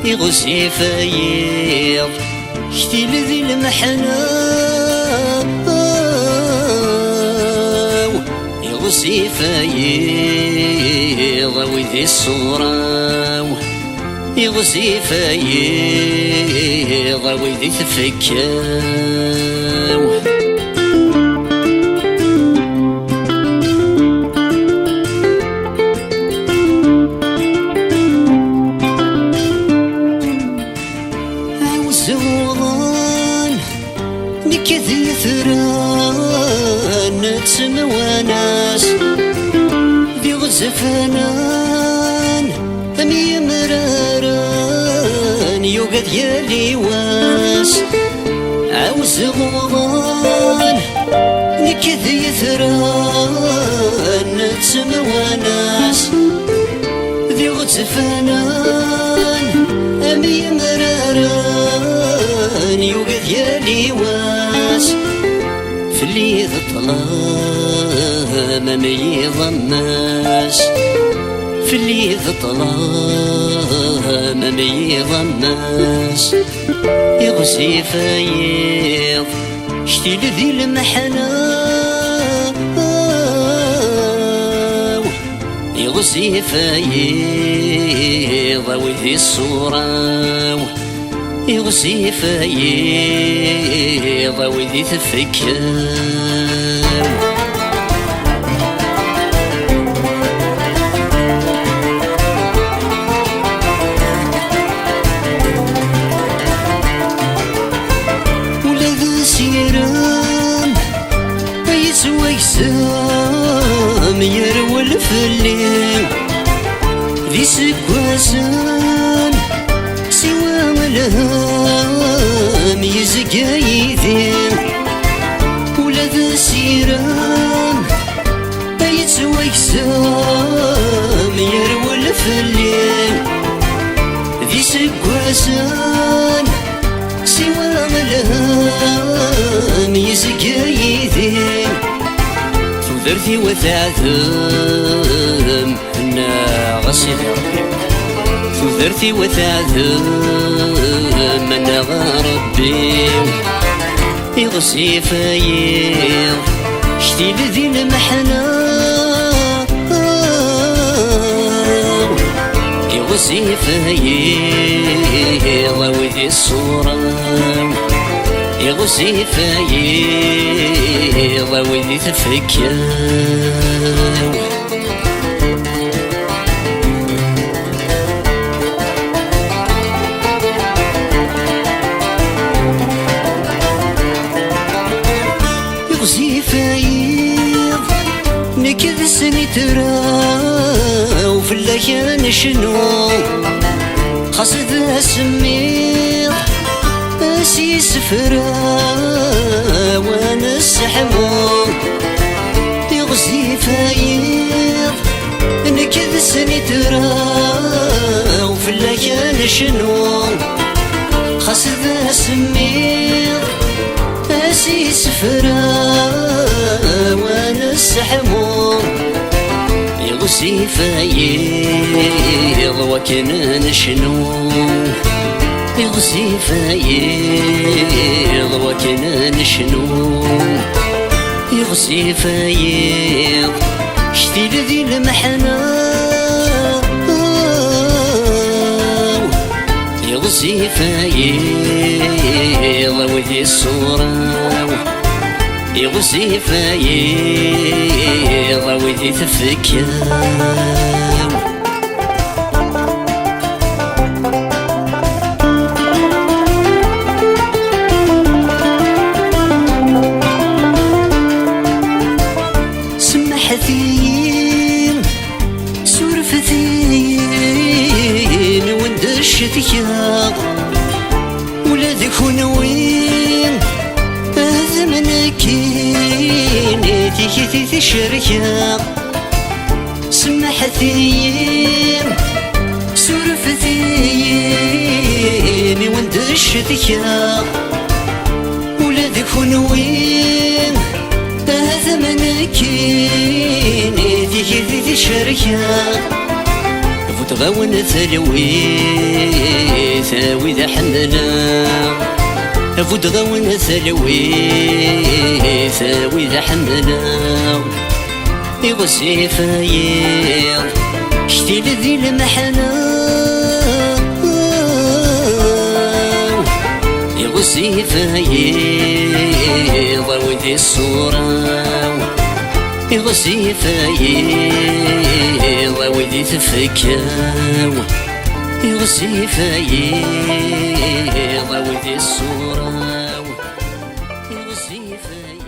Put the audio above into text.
يغسي فايض كتيل ذي المحنة يغسي فايض وذي الصورة يغسي فايض وذي تفكاو عوزوغان نكذي ثران نتسمواناس ذي غزفانان أمي مراران يوقد يالي واس عوزوغان نكذي ثران نتسمواناس ذي غزفانان أمي مراران يوقد يالي واس في اللي ظلام أمي ضماس في اللي ظلام أمي ضماس يغسي فايض شتي لذي المحنة يغسي فايض وذي الصورة يغسي فايض وذي تفكاو ولا ذا سيرام يسوى يسام يرول في الليل ذي سكواسان سوى ملهام يزقى يذين ولا ذا سيرام يتسوى يسام يرول في الليل ذي سكواسان سوى ملهام يزقى يذين ثذرتي وثعثم أنا غسل ربي ثذرتي وثعثم أنا ربي يغسي فايض شتي لذي المحنة يغسي فايض وذي الصورة يغسي فايض وذي تفكاو يغسي فايض نكذ سنترا وفي الليالي شنو قصد اسميض اسي سفرا وانا السحمو يغسي فايض نكذ سنترا وفي الليالي شنو قصد اسميض اسي سفرا وانا السحمو يغسي فايض وكنا نشنو يغسي فايض وكنا نشنو يغسي فايض شتي لذي المحنة يغسي فايض وذي الصورة يغسي فايض وذي تفكاو سمحتين سورفتين وندشتيا ولا ذكون وين زمنكين تيجي تشركا سمحتين سورفتين وندشتيا ولا ذكون وين زمنكين تيجي تشركا فتغاون ثلوي ثاوي ذا حملا أفود غاون ثلوي ثاوي ذا حملا يغسي فايض شتي لذي المحنة يغسي فايض ودي الصورة يغسي فايض ودي تفكاو يغسي فايض ودي الصورة يغسي فايض